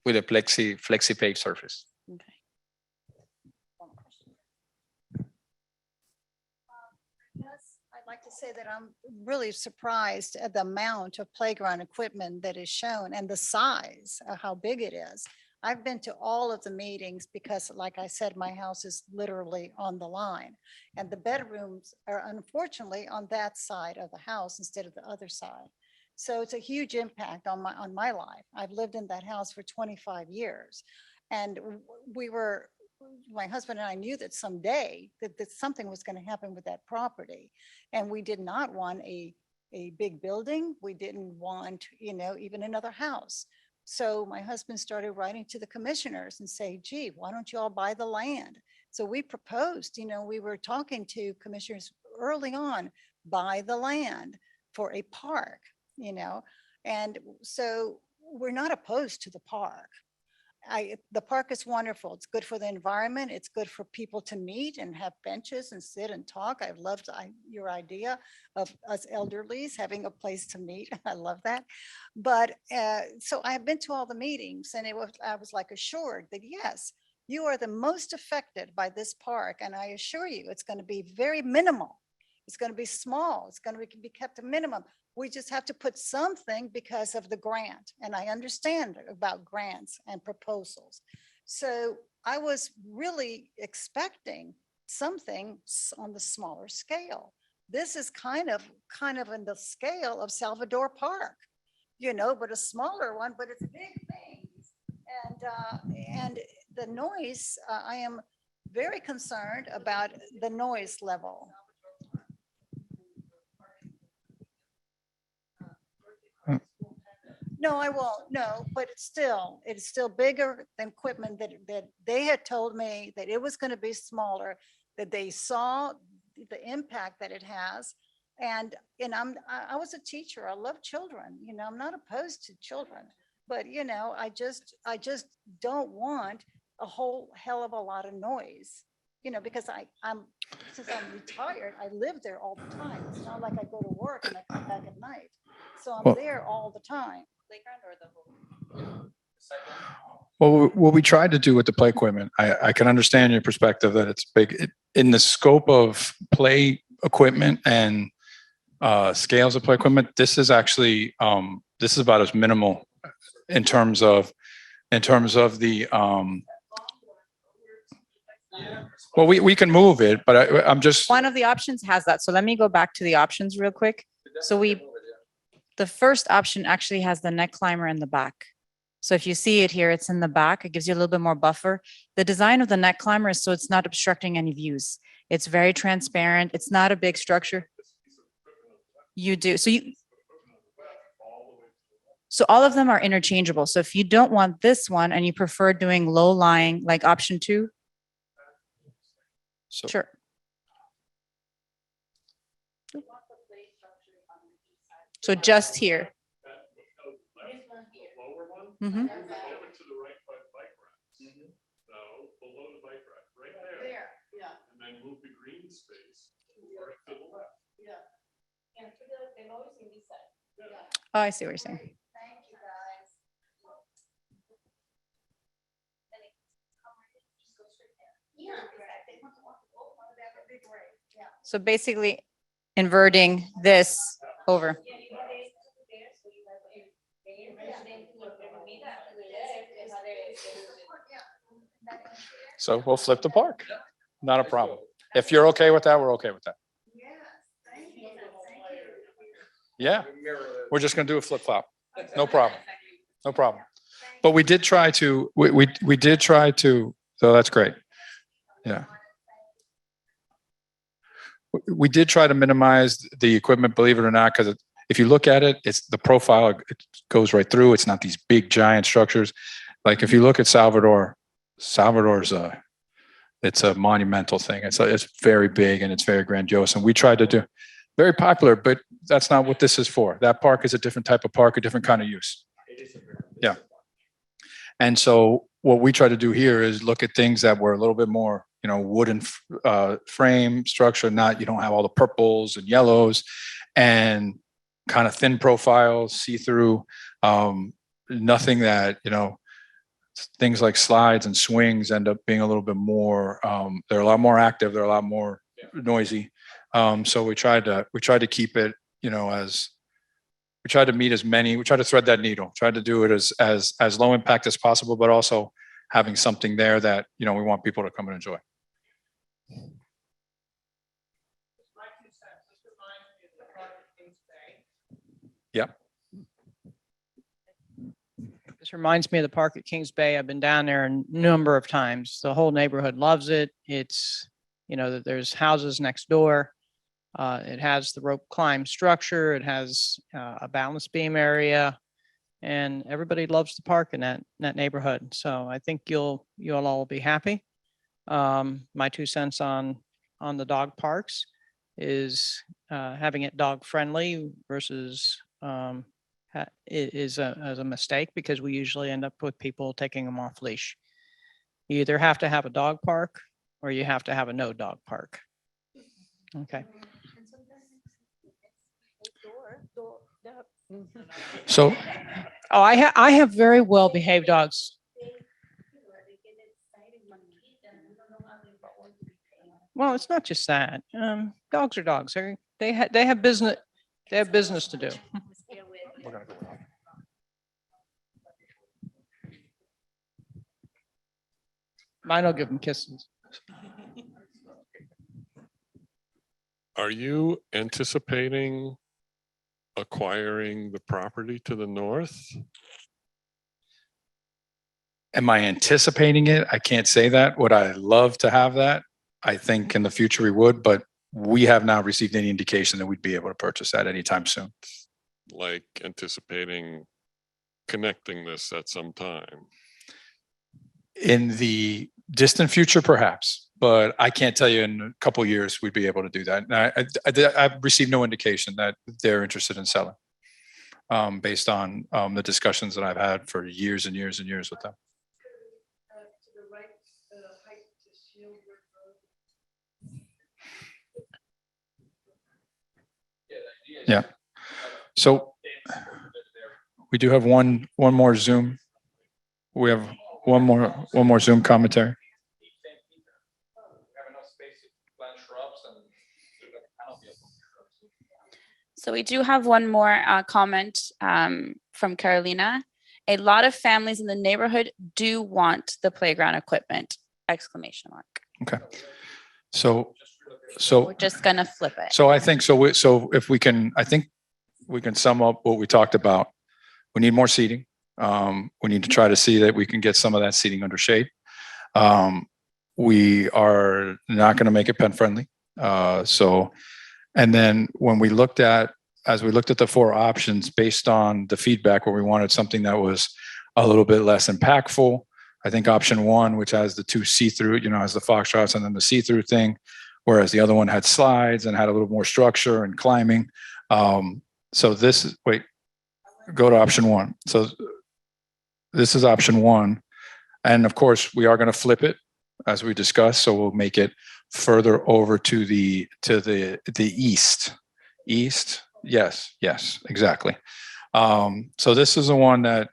With a flexi paved surface.
Okay.
I'd like to say that I'm really surprised at the amount of playground equipment that is shown and the size of how big it is. I've been to all of the meetings because, like I said, my house is literally on the line. And the bedrooms are unfortunately on that side of the house instead of the other side. So it's a huge impact on my life. I've lived in that house for 25 years. And my husband and I knew that someday that something was going to happen with that property. And we did not want a big building. We didn't want, even another house. So my husband started writing to the commissioners and say, gee, why don't you all buy the land? So we proposed, we were talking to commissioners early on, buy the land for a park, and so we're not opposed to the park. The park is wonderful. It's good for the environment. It's good for people to meet and have benches and sit and talk. I loved your idea of us elderlies having a place to meet. I love that. But so I've been to all the meetings, and I was like assured that yes, you are the most affected by this park. And I assure you, it's going to be very minimal. It's going to be small. It's going to be kept a minimum. We just have to put something because of the grant. And I understand about grants and proposals. So I was really expecting something on the smaller scale. This is kind of in the scale of Salvador Park, but a smaller one, but it's big things. And the noise, I am very concerned about the noise level. No, I won't. No, but it's still bigger than equipment that they had told me that it was going to be smaller, that they saw the impact that it has. And I was a teacher. I love children. I'm not opposed to children, but I just don't want a whole hell of a lot of noise. Because since I'm retired, I live there all the time. It's not like I go to work and I come back at night. So I'm there all the time.
Well, what we tried to do with the play equipment, I can understand your perspective that it's big. In the scope of play equipment and scales of play equipment, this is actually this is about as minimal in terms of the well, we can move it, but I'm just
One of the options has that. So let me go back to the options real quick. So the first option actually has the neck climber in the back. So if you see it here, it's in the back. It gives you a little bit more buffer. The design of the net climber is so it's not obstructing any views. It's very transparent. It's not a big structure. You do. So all of them are interchangeable. So if you don't want this one and you prefer doing low lying, like option 2,
So
sure. So just here. Mhm.
And then move the green space to the left.
Oh, I see what you're saying.
Thank you, guys.
So basically inverting this over.
So we'll flip the park. Not a problem. If you're okay with that, we're okay with that. Yeah, we're just gonna do a flip flop. No problem. No problem. But we did try to, we did try to, so that's great. Yeah. We did try to minimize the equipment, believe it or not, because if you look at it, it's the profile, it goes right through. It's not these big giant structures. Like if you look at Salvador's it's a monumental thing. It's very big and it's very grandiose. And we tried to do very popular, but that's not what this is for. That park is a different type of park, a different kind of use. Yeah. And so what we try to do here is look at things that were a little bit more, wooden frame structure, not, you don't have all the purples and yellows and kind of thin profiles, see-through, nothing that, things like slides and swings end up being a little bit more, they're a lot more active. They're a lot more noisy. So we tried to keep it, as we tried to meet as many, we tried to thread that needle, tried to do it as low impact as possible, but also having something there that, we want people to come and enjoy. Yeah.
This reminds me of the park at Kings Bay. I've been down there a number of times. The whole neighborhood loves it. It's, there's houses next door. It has the rope climb structure. It has a balance beam area, and everybody loves the park in that neighborhood. So I think you'll all be happy. My 2 cents on the dog parks is having it dog friendly versus is a mistake, because we usually end up with people taking them off leash. You either have to have a dog park or you have to have a no dog park. Okay.
So,
I have very well behaved dogs. Well, it's not just that. Dogs are dogs. They have business. They have business to do.
we're gonna go.
Mine will give them kisses.
Are you anticipating acquiring the property to the north?
Am I anticipating it? I can't say that. Would I love to have that? I think in the future we would, but we have not received any indication that we'd be able to purchase that anytime soon.
Like anticipating connecting this at some time?
In the distant future, perhaps, but I can't tell you in a couple of years we'd be able to do that. And I've received no indication that they're interested in selling, based on the discussions that I've had for years and years and years with them. Yeah. So we do have one more Zoom. We have one more Zoom commentary.
So we do have one more comment from Carolina. A lot of families in the neighborhood do want the playground equipment! Exclamation mark.
Okay. So
We're just gonna flip it.
I think so if we can, I think we can sum up what we talked about. We need more seating. We need to try to see that we can get some of that seating under shade. We are not going to make it pen friendly. And then when we looked at, as we looked at the 4 options based on the feedback where we wanted something that was a little bit less impactful, I think option 1, which has the 2 see-through, has the foxtrots and then the see-through thing, whereas the other one had slides and had a little more structure and climbing. So this is, go to option 1. So this is option 1. And of course, we are going to flip it as we discussed. So we'll make it further over to the east. East. Yes, exactly. So this is the one that,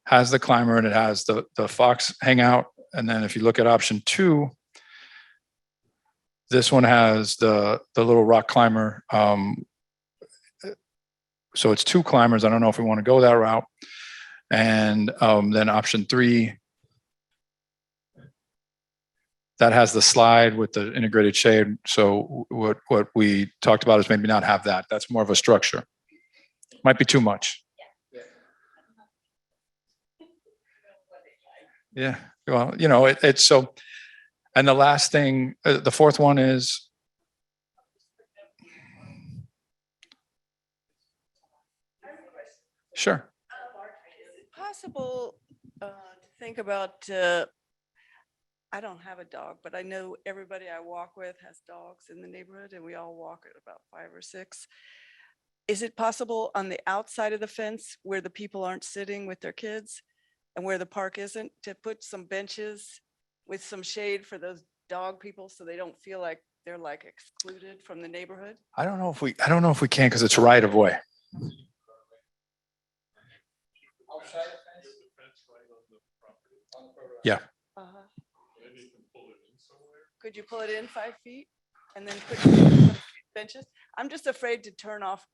has the climber and it has the fox hangout. And then if you look at option 2, this one has the little rock climber. So it's 2 climbers. I don't know if we want to go that route. And then option 3, that has the slide with the integrated shade. So what we talked about is maybe not have that. That's more of a structure. Might be too much. Yeah. Well, it's so. And the last thing, the 4th one is. Sure.
Is it possible to think about, I don't have a dog, but I know everybody I walk with has dogs in the neighborhood and we all walk at about 5 or 6. Is it possible on the outside of the fence where the people aren't sitting with their kids and where the park isn't, to put some benches with some shade for those dog people so they don't feel like they're like excluded from the neighborhood?
I don't know if we can because it's right of way. Yeah.
Could you pull it in 5 feet and then put some benches? I'm just afraid to turn off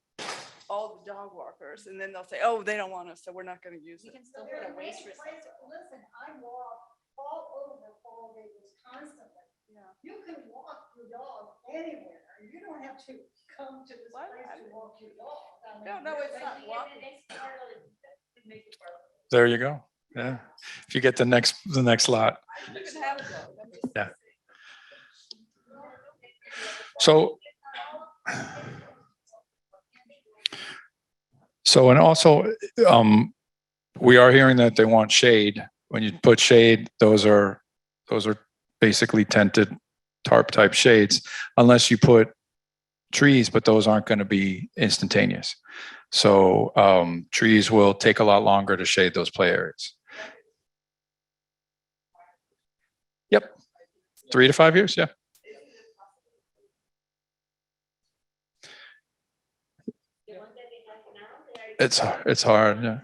all the dog walkers and then they'll say, oh, they don't want us, so we're not going to use it.
Still put a waste receptacle. Listen, I walk all over Paul Gables constantly.
Yeah.
You can walk your dog anywhere. You don't have to come to this
Why
place
not?
to walk your dog. I mean,
No, it's not walking.
There you go. Yeah. If you get the next lot.
You can have a dog. I'm just
Yeah. So, and also, we are hearing that they want shade. When you put shade, those are basically tented tarp type shades, unless you put trees, but those aren't going to be instantaneous. So trees will take a lot longer to shade those play areas. Yep. 3 to 5 years. Yeah. It's hard. Yeah.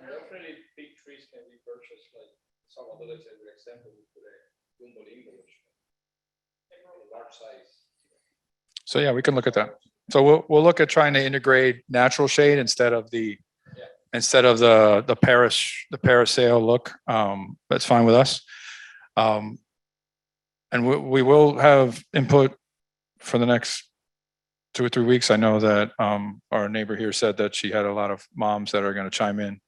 Definitely big trees can be purchased, like some of the legislative example today, large size.
So yeah, we can look at that. So we'll look at trying to integrate natural shade instead of the parasail look. That's fine with us. And we will have input for the next 2 or 3 weeks. I know that our neighbor here said that she had a lot of moms that are going to chime in.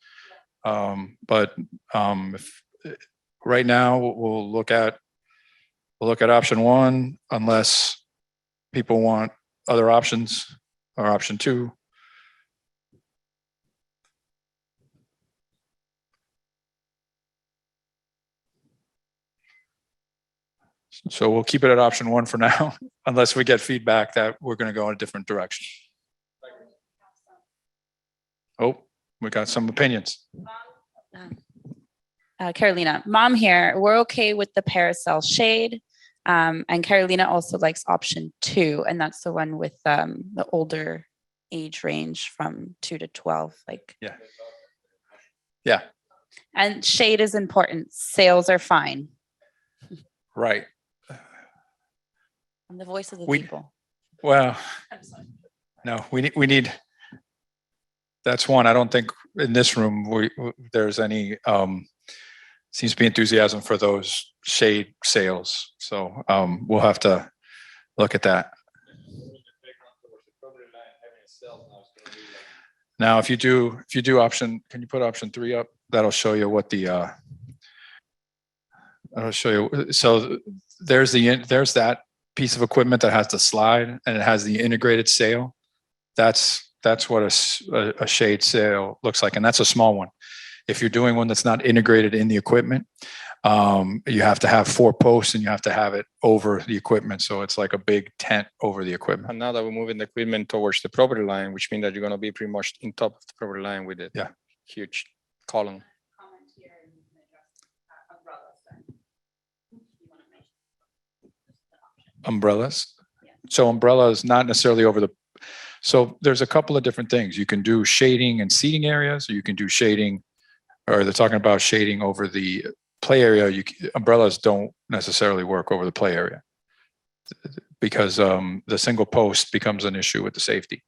But if right now we'll look at option 1 unless people want other options, or option 2. So we'll keep it at option 1 for now, unless we get feedback that we're going to go in a different direction. Oh, we got some opinions.
Carolina, mom here. We're okay with the parasol shade. And Carolina also likes option 2, and that's the one with the older age range from 2 to 12.
Yeah.
And shade is important. Sales are fine.
Right.
I'm the voice of the people.
Well, no, we need. That's one. I don't think in this room there's any seems to be enthusiasm for those shade sales. So we'll have to look at that. Now, if you do option, can you put option 3 up? That'll show you what the, I'll show you. So there's that piece of equipment that has the slide and it has the integrated sail. That's what a shade sail looks like. And that's a small one. If you're doing one that's not integrated in the equipment, you have to have 4 posts and you have to have it over the equipment. So it's like a big tent over the equipment.
And now that we're moving the equipment towards the property line, which means that you're gonna be pretty much in top of the property line with it.
Yeah.
Huge column.
Umbrellas. So umbrella is not necessarily over the, so there's a couple of different things. You can do shading and seating areas, or you can do shading, or they're talking about shading over the play area. Umbrellas don't necessarily work over the play area because the single post becomes an issue with the safety.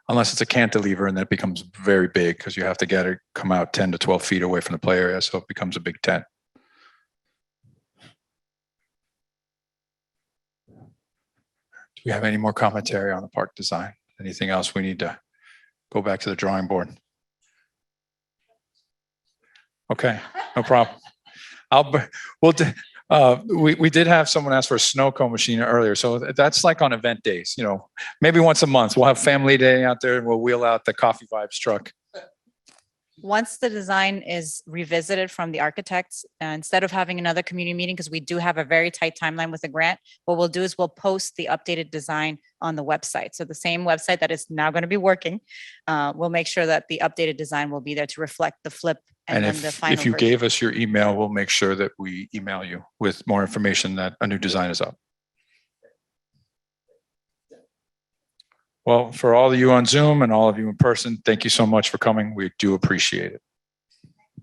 Unless it's a cantilever and that becomes very big because you have to get it, come out 10 to 12 feet away from the play area. So it becomes a big tent. Do we have any more commentary on the park design? Anything else we need to go back to the drawing board? Okay, no problem. We did have someone ask for a snow cone machine earlier. So that's like on event days, you know, maybe once a month we'll have family day out there and we'll wheel out the Coffee Vibes truck.
Once the design is revisited from the architects, instead of having another community meeting, because we do have a very tight timeline with the grant, what we'll do is we'll post the updated design on the website. So the same website that is now going to be working, we'll make sure that the updated design will be there to reflect the flip and then the final
if you
version.
gave us your email, we'll make sure that we email you with more information that a new design is up. Well, for all of you on Zoom and all of you in person, thank you so much for coming. We do appreciate it.